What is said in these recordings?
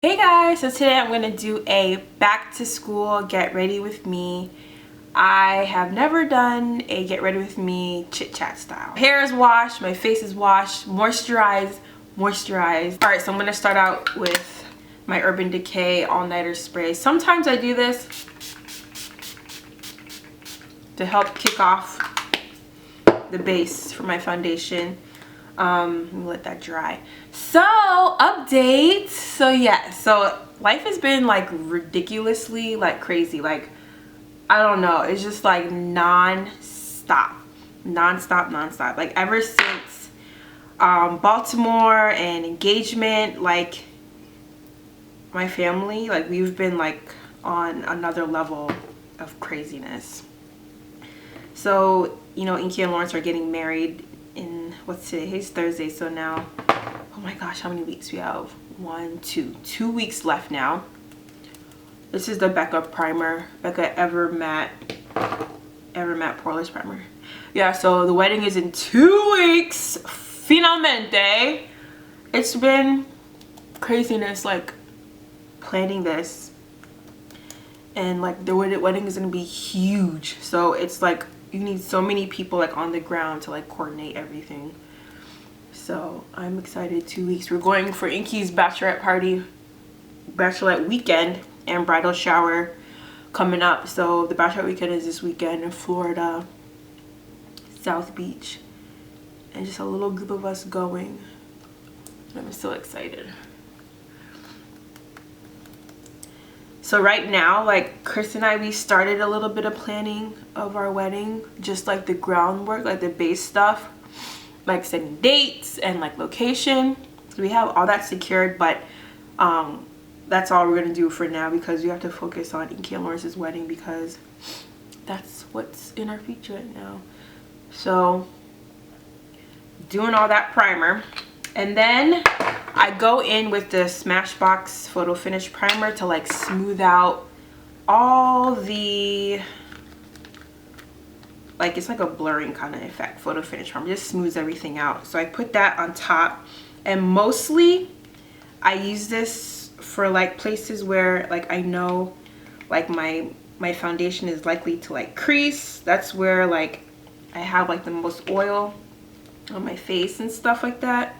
Hey guys, so today I'm going to do a back to school get ready with me. I have never done a get ready with me chit chat style. Hair is washed, my face is washed, moisturized. Alright, so I'm going to start out with my Urban Decay all-nighter spray. Sometimes I do this to help kick off the base for my foundation. Let me let that dry. So update. So yeah, so life has been like ridiculously like crazy. Like I don't know, it's just like non-stop. Like ever since Baltimore and engagement, like my family, like we've been like on another level of craziness. So you know, Inky and Lawrence are getting married in, what's today? It's Thursday, so now, oh my gosh, how many weeks we have? 2 weeks left now. This is the Becca primer, Becca Ever Matte Poreless Primer. Yeah, so the wedding is in 2 weeks. Finalmente. It's been craziness, like planning this, and like the wedding is gonna be huge. So it's like you need so many people like on the ground to like coordinate everything. So I'm excited. 2 weeks. We're going for Inky's bachelorette weekend and bridal shower coming up. So the bachelorette weekend is this weekend in Florida, South Beach, and just a little group of us going. I'm so excited. So right now, like Chris and I, we started a little bit of planning of our wedding, just like the groundwork, like the base stuff, like setting dates and like location. So we have all that secured, but that's all we're gonna do for now because we have to focus on Inky and Lawrence's wedding because that's what's in our future right now. So doing all that primer, and then I go in with the Smashbox Photo Finish Primer to like smooth out all the, like it's like a blurring kind of effect. Photo Finish Primer just smooths everything out. So I put that on top, and mostly I use this for like places where like I know like my foundation is likely to like crease. That's where like I have like the most oil on my face and stuff like that.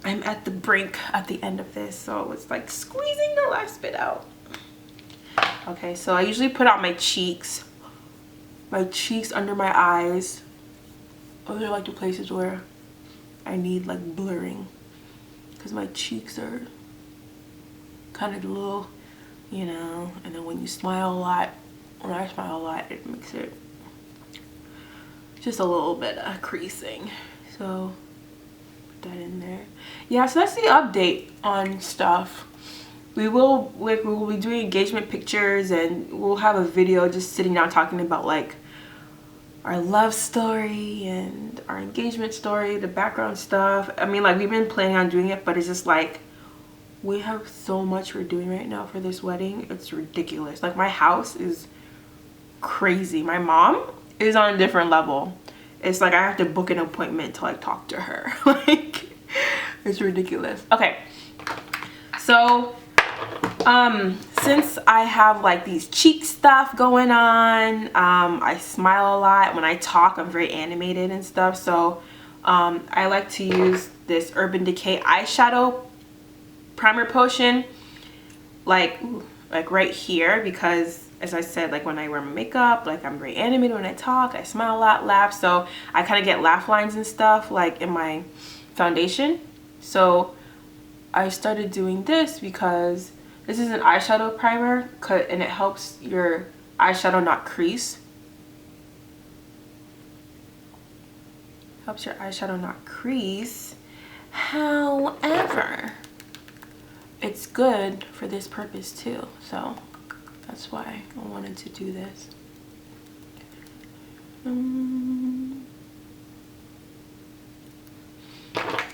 I'm at the brink at the end of this, so it's like squeezing the last bit out. Okay, so I usually put out my cheeks under my eyes. Those are like the places where I need like blurring because my cheeks are kind of a little, you know, and then when you smile a lot, when I smile a lot, it makes it just a little bit of creasing. So that in there. Yeah, so that's the update on stuff. We will be doing engagement pictures, and we'll have a video just sitting down talking about like our love story and our engagement story, the background stuff. I mean, like we've been planning on doing it, but it's just like we have so much we're doing right now for this wedding. It's ridiculous. Like my house is crazy. My mom is on a different level. It's like I have to book an appointment to like talk to her. Like it's ridiculous. Okay, so since I have like these cheek stuff going on, I smile a lot when I talk. I'm very animated and stuff, so I like to use this Urban Decay eyeshadow primer potion like right here, because as I said, like when I wear makeup, like I'm very animated when I talk, I smile a lot, laugh, so I kind of get laugh lines and stuff like in my foundation. So I started doing this because this is an eyeshadow primer and it helps your eyeshadow not crease. Helps your eyeshadow not crease. However, it's good for this purpose too, so that's why I wanted to do this.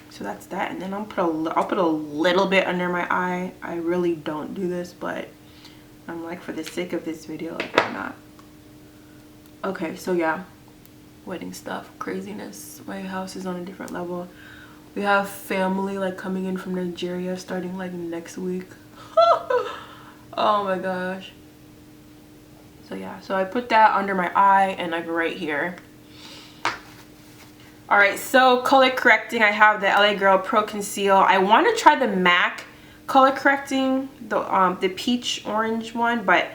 So that's that, and then I'll put a little bit under my eye. I really don't do this, but I'm like, for the sake of this video, like why not? Okay, so yeah, wedding stuff, craziness. My house is on a different level. We have family like coming in from Nigeria starting like next week. Oh my gosh. So yeah, so I put that under my eye and like right here. All right, so color correcting, I have the LA Girl Pro Conceal. I want to try the MAC color correcting, the peach orange one, but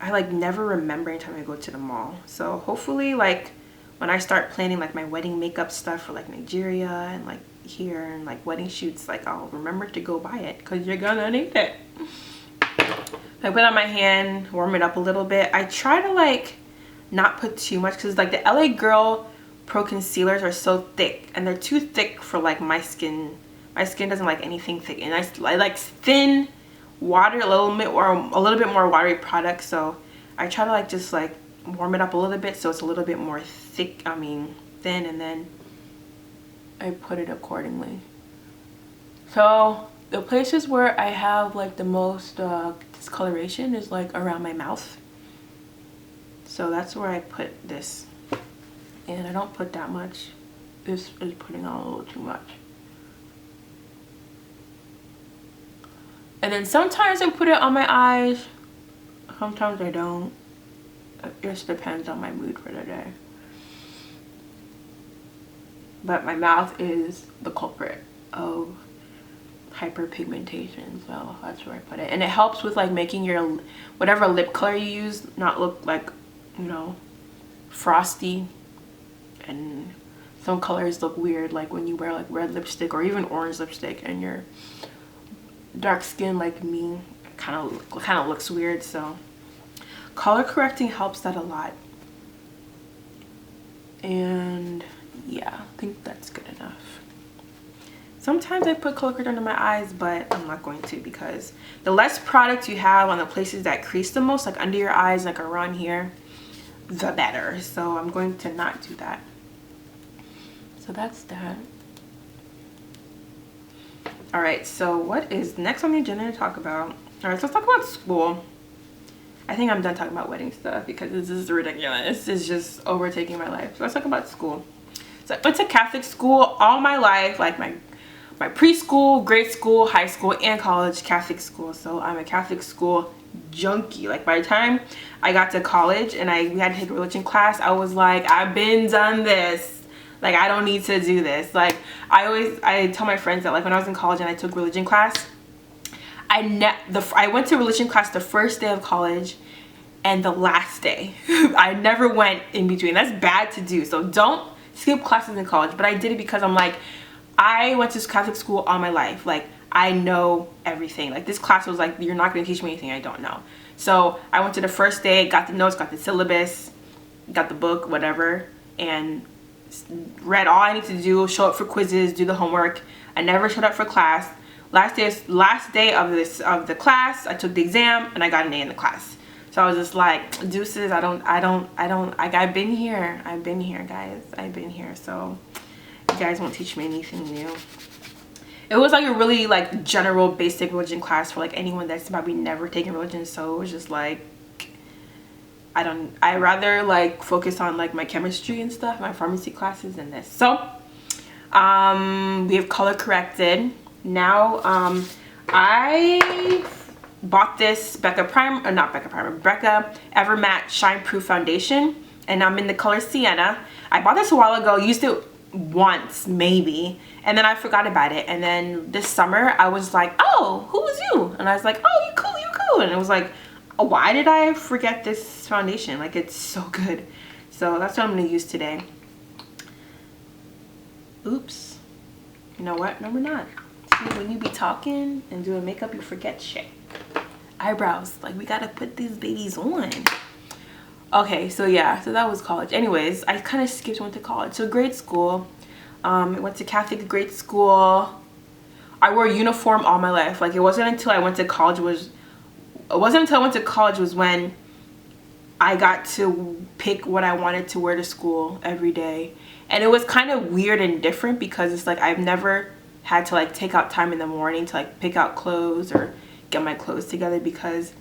I like never remember anytime I go to the mall. So hopefully like when I start planning like my wedding makeup stuff for like Nigeria and like here and like wedding shoots, like I'll remember to go buy it because you're gonna need it. I put it on my hand, warm it up a little bit. I try to like not put too much because like the LA Girl Pro Concealers are so thick and they're too thick for like my skin. My skin doesn't like anything thick, and I like thin water, a little bit more watery product. So I try to like just like warm it up a little bit so it's a little bit more thick, thin, and then I put it accordingly. So the places where I have like the most discoloration is like around my mouth. So that's where I put this, and I don't put that much. This is putting on a little too much. And then sometimes I put it on my eyes, sometimes I don't. It just depends on my mood for the day. But my mouth is the culprit of hyperpigmentation, so that's where I put it. And it helps with like making your whatever lip color you use not look like, you know, frosty. And some colors look weird, like when you wear like red lipstick or even orange lipstick and you're dark skin like me, kind of looks weird. So color correcting helps that a lot. And yeah, I think that's good enough. Sometimes I put color corrector under my eyes, but I'm not going to, because the less product you have on the places that crease the most, like under your eyes, like around here, the better. So I'm going to not do that. So that's that. All right, so what is next on the agenda to talk about? All right, so let's talk about school. I think I'm done talking about wedding stuff because this is ridiculous. This is just overtaking my life. So let's talk about school. So I went to Catholic school all my life, like my preschool, grade school, high school, and college, Catholic school. So I'm a Catholic school junkie. Like by the time I got to college and we had to take a religion class, I was like, I've been done this. Like, I don't need to do this. Like, I tell my friends that like when I was in college and I took religion class, I went to religion class the first day of college and the last day. I never went in between. That's bad to do. So don't skip classes in college. But I did it because I'm like, I went to Catholic school all my life. Like, I know everything. Like, this class was like, you're not going to teach me anything I don't know. So I went to the first day, got the notes, got the syllabus, got the book, whatever, and read all I need to do, show up for quizzes, do the homework. I never showed up for class. Last day of the class, I took the exam and I got an A in the class. So I was just like, deuces, I've been here, guys. I've been here. So you guys won't teach me anything new. It was like a really like general basic religion class for like anyone that's probably never taken religion. So it was just like, I rather like focus on like my chemistry and stuff, my pharmacy classes, than this. So we have color corrected. Now I bought this Becca Ever Matte Shine Proof Foundation, and I'm in the color Sienna. I bought this a while ago, used it once maybe, and then I forgot about it. And then this summer I was like, oh, who was you? And I was like, oh, you cool. And it was like, why did I forget this foundation? Like, it's so good. So that's what I'm going to use today. Oops. You know what? No, we're not. See, when you be talking and doing makeup, you forget shit. Eyebrows. Like, we got to put these babies on. Okay, so yeah. So that was college. Anyways, I kind of went to college. So grade school. I went to Catholic grade school. I wore a uniform all my life. Like, it wasn't until I went to college was when I got to pick what I wanted to wear to school every day. And it was kind of weird and different because it's like I've never had to like take out time in the morning to like pick out clothes or get my clothes together, because,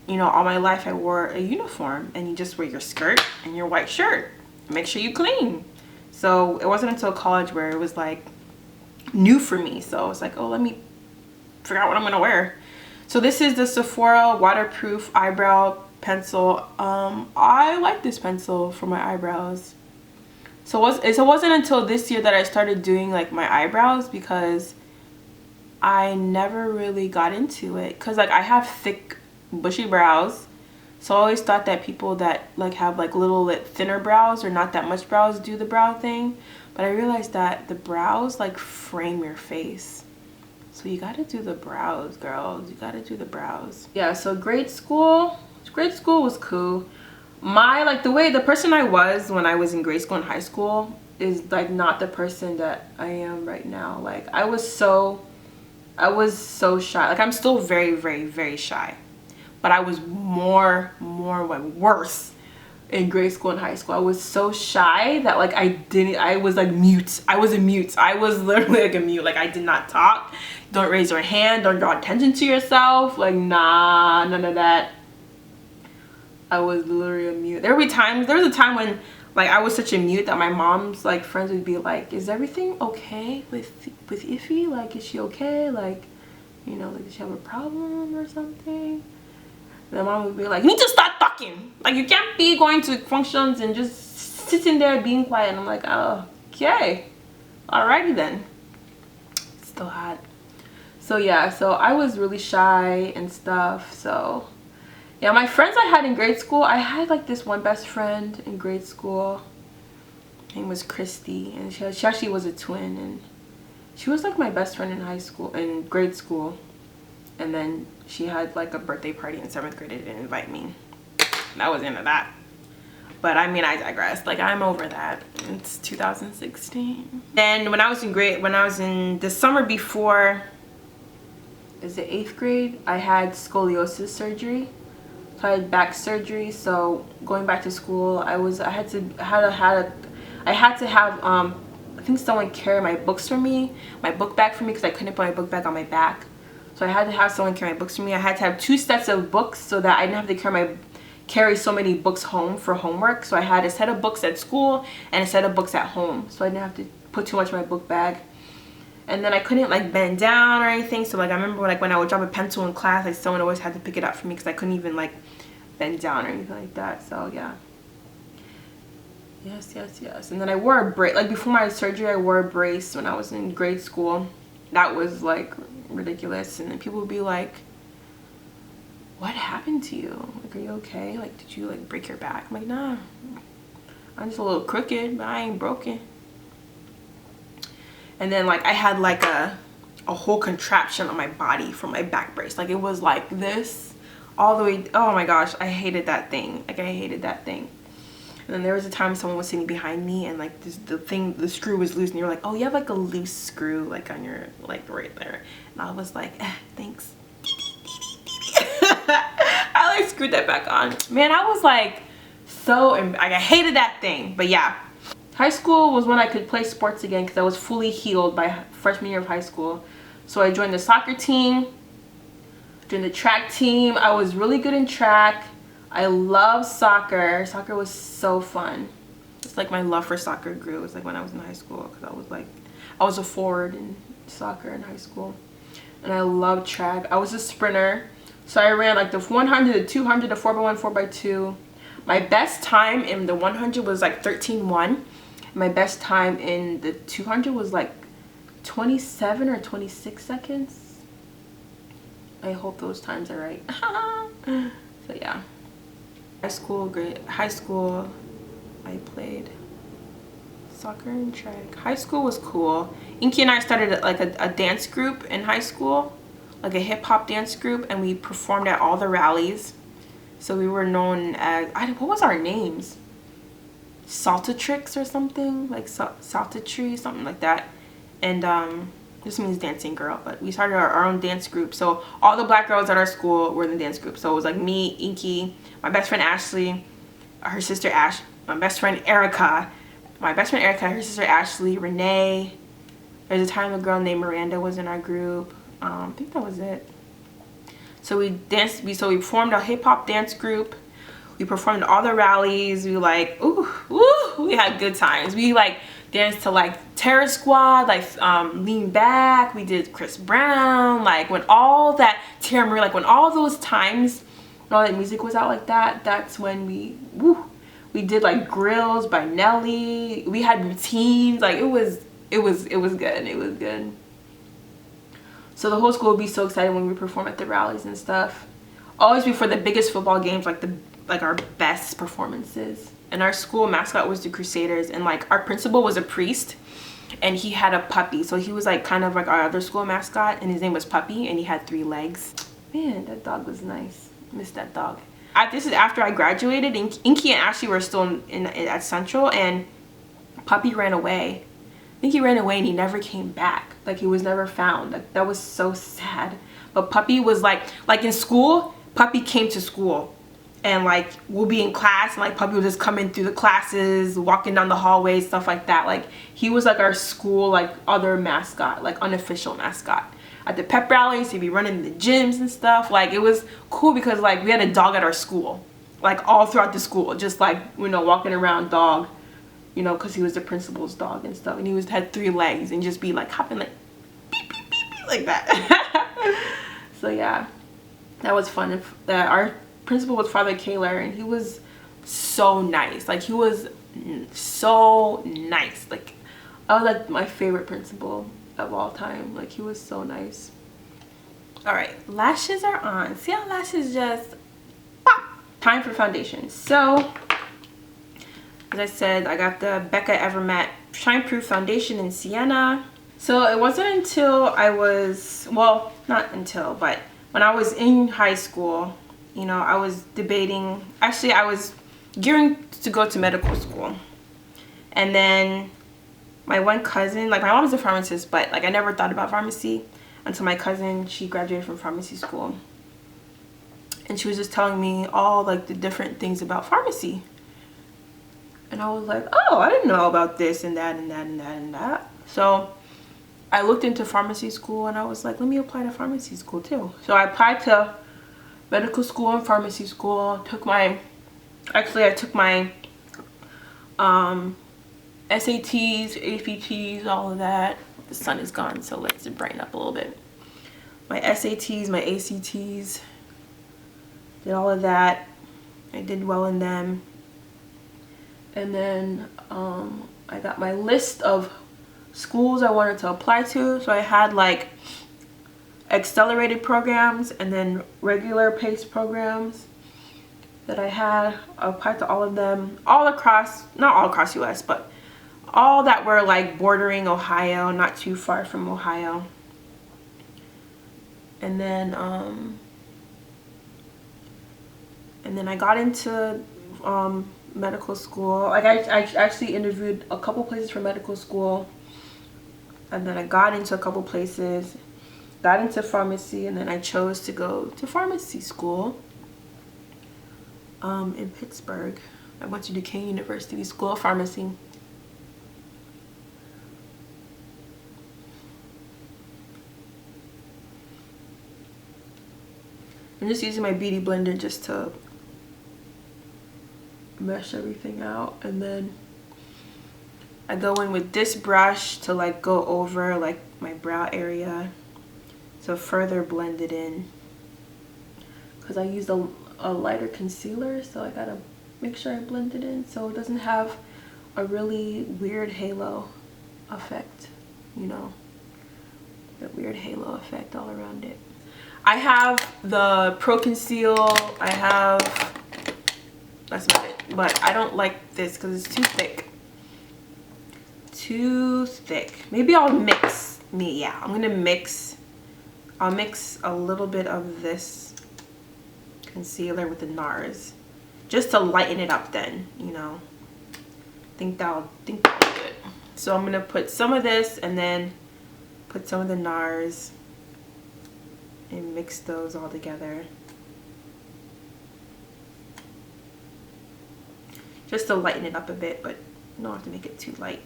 you know, all my life I wore a uniform and you just wear your skirt and your white shirt. Make sure you clean. So it wasn't until college where it was like, new for me. So I was like, oh, let me figure out what I'm gonna wear. So this is the Sephora waterproof eyebrow pencil. I like this pencil for my eyebrows. So it wasn't until this year that I started doing like my eyebrows, because I never really got into it, because like I have thick bushy brows. So I always thought that people that like have like little thinner brows or not that much brows do the brow thing. But I realized that the brows like frame your face. So you gotta do the brows, girls. You gotta do the brows. Yeah, so grade school was cool. The person I was when I was in grade school and high school is like not the person that I am right now. Like I was so shy. Like I'm still very, very, very shy. But I was more like worse in grade school and high school. I was so shy that like I was like mute. I was a mute. I was literally like a mute. Like I did not talk. Don't raise your hand. Don't draw attention to yourself. Like nah, none of that. I was literally a mute. There was a time when like I was such a mute that my mom's like friends would be like, is everything okay with Iffy? Like, is she okay? Like, you know, like does she have a problem or something? And the mom would be like, you need to start talking. Like you can't be going to functions and just sitting there being quiet. And I'm like, oh, okay, alrighty then. Still hot. So yeah, so I was really shy and stuff. So yeah, my friends I had in grade school, I had like this one best friend in grade school. Her name was Christy, and she actually was a twin, and she was like my best friend in grade school. And then she had like a birthday party in 7th grade and didn't invite me. That was the end of that. But I mean, I digress. Like I'm over that. It's 2016. Then when I was in the summer before, is it 8th grade? I had scoliosis surgery. So I had back surgery. So going back to school, I had to have I think someone carry my books for me, my book bag for me, because I couldn't put my book bag on my back. So I had to have someone carry my books for me. I had to have 2 sets of books so that I didn't have to carry so many books home for homework. So I had a set of books at school and a set of books at home. So I didn't have to put too much in my book bag. And then I couldn't like bend down or anything. So like I remember when I would drop a pencil in class, like someone always had to pick it up for me because I couldn't even like bend down or anything like that. So yeah. Yes. And then I wore a brace. Like before my surgery, I wore a brace when I was in grade school. That was like ridiculous. And then people would be like, what happened to you? Like, are you okay? Like, did you like break your back? I'm like, nah, I'm just a little crooked, but I ain't broken. And then like I had like a whole contraption on my body from my back brace. Like it was like this all the way. Oh my gosh, I hated that thing. Like I hated that thing. And then there was a time someone was sitting behind me and like the screw was loose, and you're like, oh, you have like a loose screw like on your like right there. And I was like, thanks. I like screwed that back on. Man, I was like I hated that thing. But yeah, high school was when I could play sports again because I was fully healed by freshman year of high school. So I joined the soccer team, joined the track team. I was really good in track. I love soccer. Soccer was so fun. It's like my love for soccer grew. It was like when I was in high school, because I was a forward in soccer in high school. And I love track. I was a sprinter. So I ran like the 100, the 200, the 4x1, 4x2. My best time in the 100 was like 13:1. My best time in the 200 was like 27 or 26 seconds. I hope those times are right. So yeah. High school, I played soccer and track. High school was cool. Inky and I started like a dance group in high school, like a hip-hop dance group, and we performed at all the rallies. So we were known as, what was our names? Saltatrix or something, like Saltatry, something like that. And this means dancing girl, but we started our own dance group. So all the black girls at our school were in the dance group. So it was like me, Inky, my best friend Ashley, her sister Ash, my best friend Erica, her sister Ashley, Renee. There's a time a girl named Miranda was in our group. I think that was it. So we formed a hip-hop dance group. We performed at all the rallies. We like, we had good times. We like danced to like Terror Squad, like Lean Back, we did Chris Brown, like when all that Tara Marie, like when all those times when all that music was out like that, that's when we did like Grills by Nelly. We had routines, like it was good. So the whole school would be so excited when we perform at the rallies and stuff. Always before the biggest football games, like our best performances. And our school mascot was the Crusaders, and like our principal was a priest, and he had a puppy, so he was like kind of like our other school mascot, and his name was Puppy, and he had 3 legs. Man, that dog was nice. Missed that dog. This is after I graduated, and Inky and Ashley were still at Central, and Puppy ran away. I think he ran away and he never came back. Like he was never found. Like that was so sad. But Puppy was like in school, Puppy came to school, and like we'll be in class, and like Puppy would just come in through the classes, walking down the hallways, stuff like that. Like he was like our school like other mascot, like unofficial mascot. At the pep rallies, he'd be running the gyms and stuff. Like it was cool because like we had a dog at our school, like all throughout the school, just like, you know, walking around dog, you know, because he was the principal's dog and stuff, and he had 3 legs and just be like hopping like beep, beep, beep, beep, like that. So yeah, that was fun. Our principal was Father Kaler, and he was so nice. Like he was so nice. Like I was like my favorite principal of all time. Like he was so nice. All right, lashes are on. See how lashes just pop. Time for foundation. So as I said, I got the Becca Evermatte Shine Proof Foundation in Sienna. So it wasn't until I was, well, not until, but when I was in high school, you know, I was debating, actually I was gearing to go to medical school. And then my one cousin, like my mom is a pharmacist, but like I never thought about pharmacy until my cousin, she graduated from pharmacy school. And she was just telling me all like the different things about pharmacy. And I was like, oh, I didn't know about this and that and that and that and that. So I looked into pharmacy school, and I was like, let me apply to pharmacy school too. So I applied to medical school and pharmacy school. I took my SATs, APTs, all of that. The sun is gone, so let's brighten up a little bit. My SATs, my ACTs, did all of that. I did well in them. And then I got my list of schools I wanted to apply to. So I had like accelerated programs and then regular pace programs that I had. I applied to all of them, all across, not all across US, but all that were like bordering Ohio, not too far from Ohio. And then I got into medical school. Like I actually interviewed a couple places for medical school, and then I got into a couple places, got into pharmacy, and then I chose to go to pharmacy school in Pittsburgh. I went to Duquesne University School of Pharmacy. I'm just using my beauty blender just to mesh everything out, and then I go in with this brush to like go over like my brow area to further blend it in, because I used a lighter concealer, so I gotta make sure I blend it in so it doesn't have a really weird halo effect, you know, that weird halo effect all around it. I have the Pro Conceal, that's about it, but I don't like this because it's too thick. Maybe I'll mix, I'll mix a little bit of this concealer with the NARS just to lighten it up then, you know. Think that'll be good. So I'm gonna put some of this and then put some of the NARS and mix those all together just to lighten it up a bit, but you don't have to make it too light.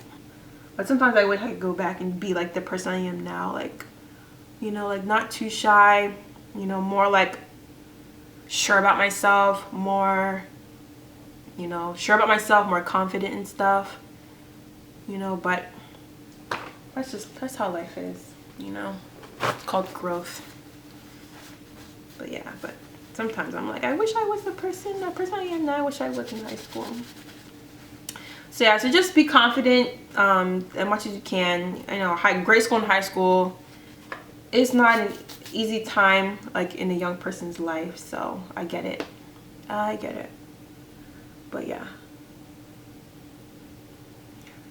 But sometimes I wish I could go back and be like the person I am now, like, you know, like not too shy, you know, more like sure about myself, more, you know, sure about myself, more confident and stuff, you know. But that's how life is, you know. It's called growth. But yeah, but sometimes I'm like, I wish I was the person I am now. I wish I was in high school. So yeah, so just be confident as much as you can. I know grade school and high school is not an easy time like in a young person's life, so I get it. But yeah,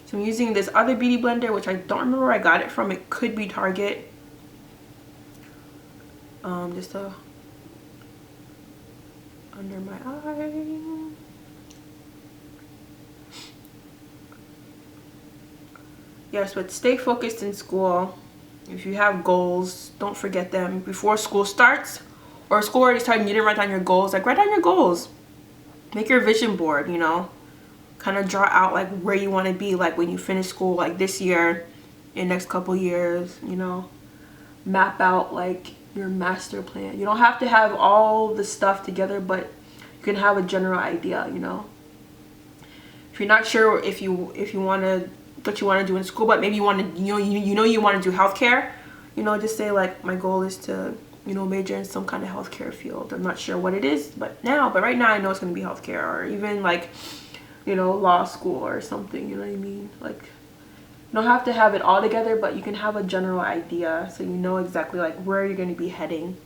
so I'm using this other beauty blender, which I don't remember where I got it from. It could be Target. Just under my eye. Yes, but stay focused in school. If you have goals, don't forget them before school starts, or school already started and you didn't write down your goals. Like, write down your goals. Make your vision board, you know. Kind of draw out like where you want to be like when you finish school, like this year, in next couple years, you know. Map out like your master plan. You don't have to have all the stuff together, but you can have a general idea, you know. If you're not sure if you want to what you want to do in school, but maybe you want to, you want to do healthcare, you know, just say like, my goal is to, you know, major in some kind of healthcare field. I'm not sure what it is, but right now I know it's going to be healthcare, or even like, you know, law school or something, you know what I mean? Like, you don't have to have it all together, but you can have a general idea so you know exactly like where you're going to be heading.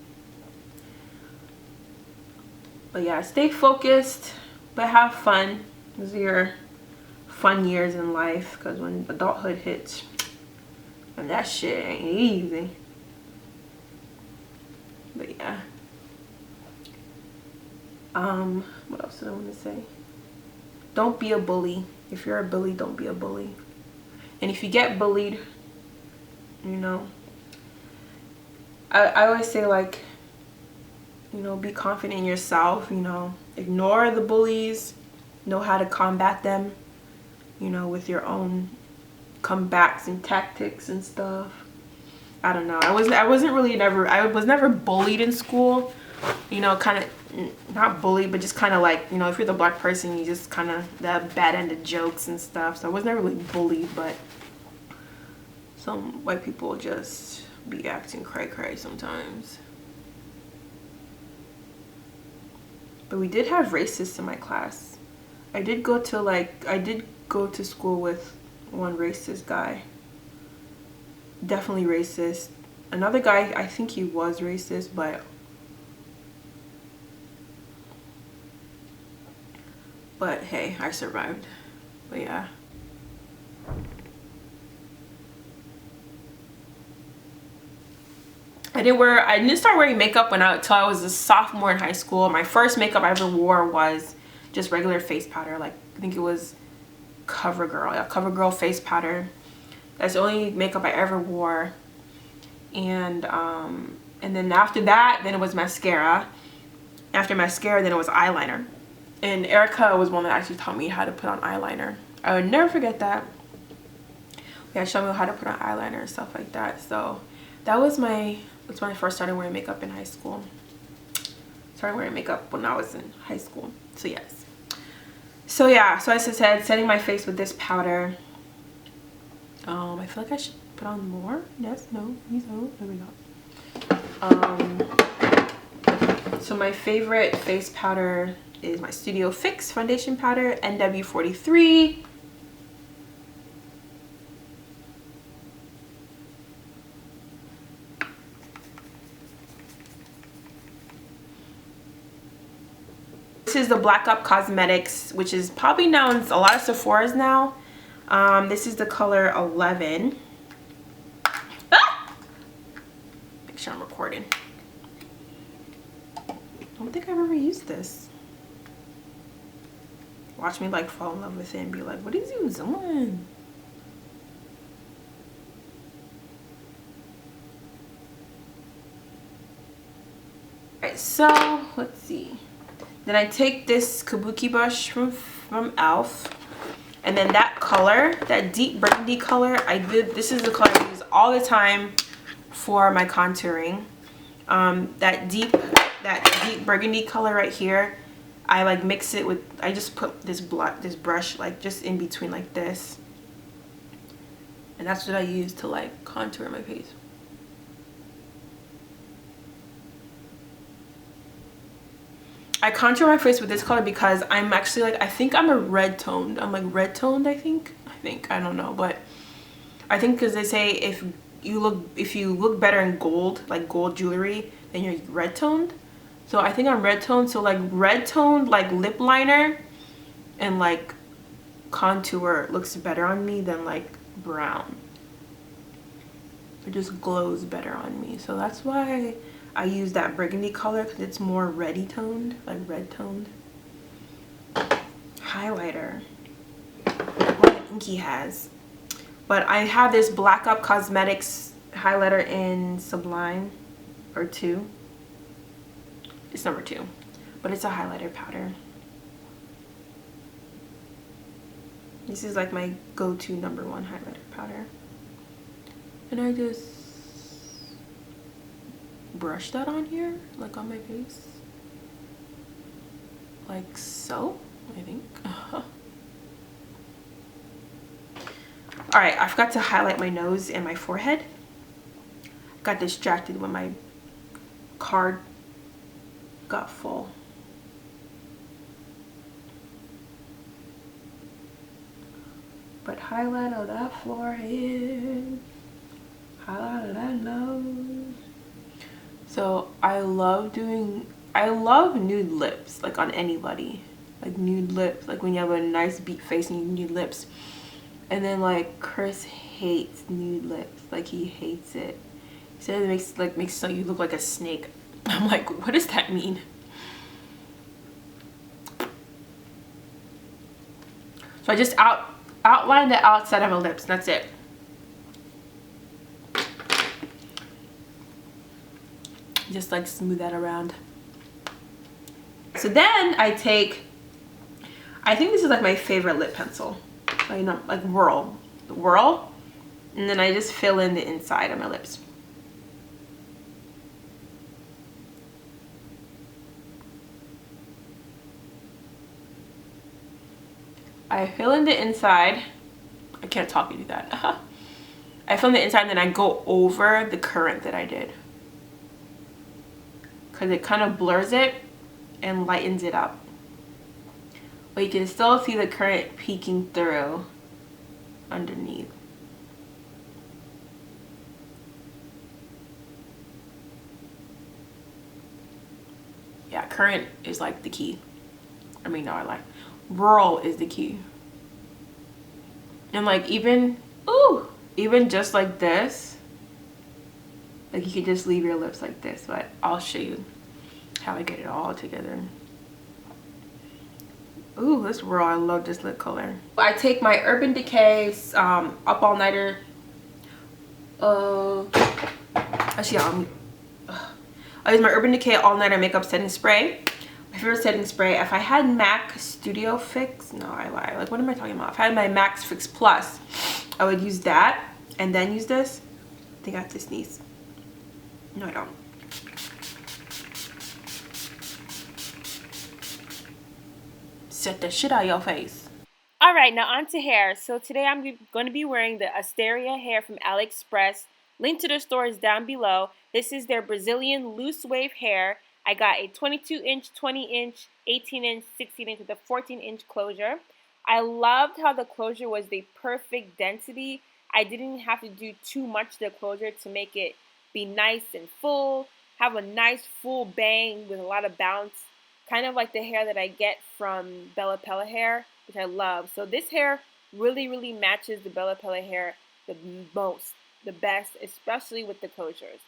But yeah, stay focused, but have fun. These are your fun years in life, because when adulthood hits, and that shit ain't easy. But yeah, what else did I want to say? Don't be a bully. If you're a bully, don't be a bully. And if you get bullied, you know, I always say like, you know, be confident in yourself, you know, ignore the bullies, know how to combat them, you know, with your own comebacks and tactics and stuff. I don't know. I was never bullied in school, you know, kind of not bullied, but just kind of like, you know, if you're the black person, you just kind of the bad end of jokes and stuff. So I was never really bullied, but some white people just be acting cray sometimes. But we did have racists in my class. I did go to school with one racist guy. Definitely racist. Another guy, I think he was racist, but hey, I survived. But yeah. I didn't start wearing makeup until I was a sophomore in high school. My first makeup I ever wore was just regular face powder. Like, I think it was CoverGirl. Yeah, CoverGirl face powder. That's the only makeup I ever wore. And then after that, then it was mascara. After mascara, then it was eyeliner. And Erica was one that actually taught me how to put on eyeliner. I would never forget that. Yeah, showed me how to put on eyeliner and stuff like that. So that's when I first started wearing makeup in high school. Started wearing makeup when I was in high school. So yes. So yeah, so as I said, setting my face with this powder. I feel like I should put on more. Yes, no, so there we go. So my favorite face powder is my Studio Fix foundation powder, NW43. This is the Black Up Cosmetics, which is probably now in a lot of Sephora's now. This is the color 11. Ah! Make sure I'm recording. I don't think I've ever used this. Watch me like fall in love with it and be like, what is you doing? Alright, so let's see. Then I take this kabuki brush from e.l.f. And then that color, that deep burgundy color, this is the color I use all the time for my contouring. That deep burgundy color right here, I like mix it with, I just put this brush like just in between like this. And that's what I use to like contour my face. I contour my face with this color because I'm actually like, I think I'm a red toned. I'm like red toned, I think. I don't know, but I think because they say if you look better in gold, like gold jewelry, then you're red toned. So I think I'm red toned. So like red toned like lip liner and like contour looks better on me than like brown. It just glows better on me. So that's why I use that burgundy color, because it's more reddy toned, like red toned. Highlighter. What I think he has. But I have this Black Up Cosmetics highlighter in Sublime, or 2. It's number 2, but it's a highlighter powder. This is like my go-to number 1 highlighter powder. And I just brush that on here, like on my face. Like so, I think. Alright, I forgot to highlight my nose and my forehead. Got distracted when my card got full. But highlight of that forehead, highlight of that nose. So I love nude lips, like on anybody. Like nude lips, like when you have a nice beat face and you nude lips. And then like Chris hates nude lips, like he hates it. He said it makes so you look like a snake. I'm like, what does that mean? So I just outline the outside of my lips, that's it. Just like smooth that around. So then I think this is like my favorite lip pencil. Like Whirl, and then I just fill in the inside of my lips. I fill in the inside. I can't talk and do that. I fill in the inside and then I go over the currant that I did, because it kind of blurs it and lightens it up. But you can still see the currant peeking through underneath. Yeah, currant is like the key. I mean, no, I like Whirl is the key. And like even just like this, like you could just leave your lips like this, but I'll show you how I get it all together. Ooh, this Whirl, I love this lip color. I take my Urban Decay Up All Nighter. Actually, I use my Urban Decay All Nighter Makeup Setting Spray. My favorite setting spray. If I had MAC Studio Fix, no, I lie. Like, what am I talking about? If I had my Max Fix Plus, I would use that and then use this. I think I have to sneeze. No, I don't. Set the shit out of your face. Alright, now on to hair. So today I'm going to be wearing the Asteria Hair from AliExpress. Link to the store is down below. This is their Brazilian loose wave hair. I got a 22-inch, 20-inch, 18-inch, 16-inch with a 14-inch closure. I loved how the closure was the perfect density. I didn't have to do too much to the closure to make it be nice and full, have a nice full bang with a lot of bounce. Kind of like the hair that I get from Bella Pella hair, which I love. So this hair really, really matches the Bella Pella hair the best, especially with the closures.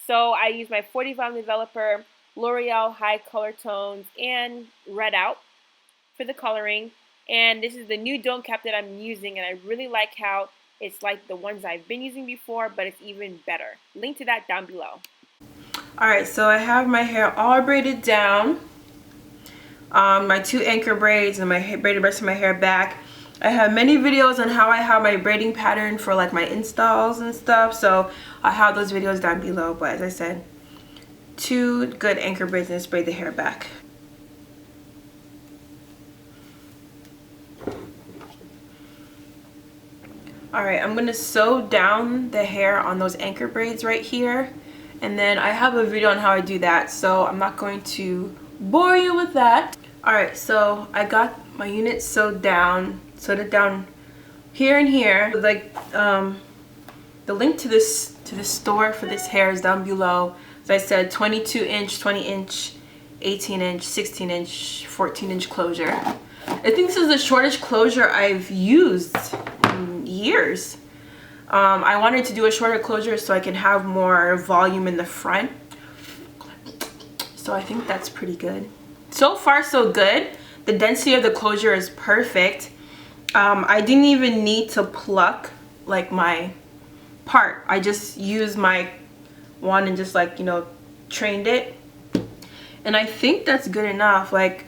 So I use my 40 volume developer, L'Oreal High Color Tones, and Red Out for the coloring. And this is the new Don't Cap that I'm using, and I really like how it's like the ones I've been using before, but it's even better. Link to that down below. Alright, so I have my hair all braided down. My 2 anchor braids and my braided the rest of my hair back. I have many videos on how I have my braiding pattern for like my installs and stuff, so I have those videos down below. But as I said, 2 good anchor braids and braid the hair back. All right, I'm gonna sew down the hair on those anchor braids right here, and then I have a video on how I do that, so I'm not going to bore you with that. All right, so I got my unit sewed it down here and here. Like the link to this store for this hair is down below. As I said, 22 inch, 20 inch, 18 inch, 16 inch, 14 inch closure. I think this is the shortest closure I've used in years. I wanted to do a shorter closure so I can have more volume in the front. So I think that's pretty good. So far so good. The density of the closure is perfect. I didn't even need to pluck like my part. I just used my wand and just like, you know, trained it. And I think that's good enough. Like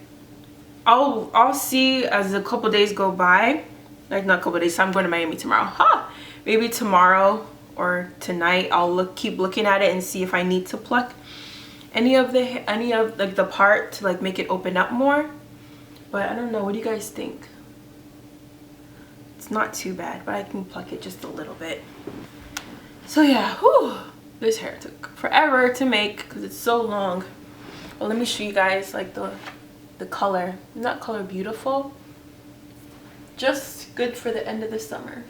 I'll see as a couple days go by. Like not a couple days, so I'm going to Miami tomorrow. Maybe tomorrow or tonight I'll keep looking at it and see if I need to pluck any of like the part to like make it open up more. But I don't know, what do you guys think? It's not too bad, but I can pluck it just a little bit. So yeah, whew, this hair took forever to make because it's so long. Well, let me show you guys like the color. Isn't that color beautiful? Just good for the end of the summer.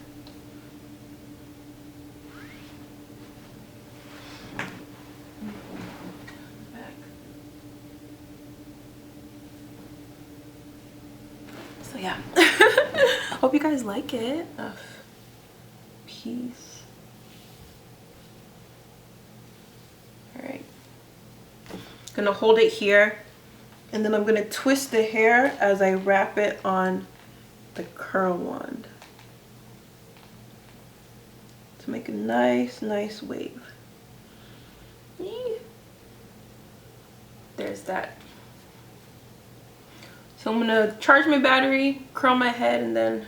So yeah, hope you guys like it. Peace. All right, gonna hold it here, and then I'm gonna twist the hair as I wrap it on the curl wand to make a nice wave. There's that. So I'm gonna charge my battery, curl my head, and then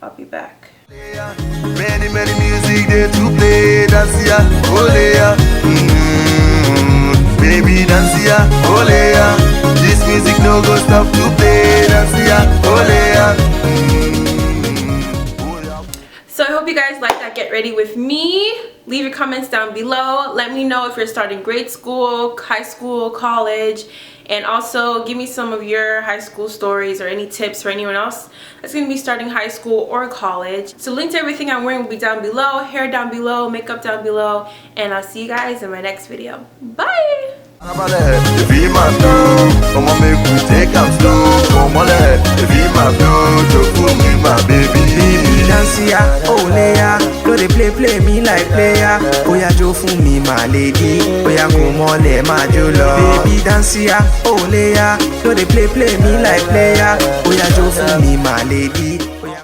I'll be back. Many music there to play, dance ya, ole ya. Baby dance ya, ole ya. This music no go stop to play, dance ya, ole ya. So I hope you guys like that get ready with me. Leave your comments down below. Let me know if you're starting grade school, high school, college, and also give me some of your high school stories or any tips for anyone else that's going to be starting high school or college. So link to everything I'm wearing will be down below, hair down below, makeup down below, and I'll see you guys in my next video. Bye! No dey play me like player. Oya jo fún mi my lady. Oya come on my jolo. Baby dance ya, ole ya. No dey play me like player. Oya jo fún mi my lady.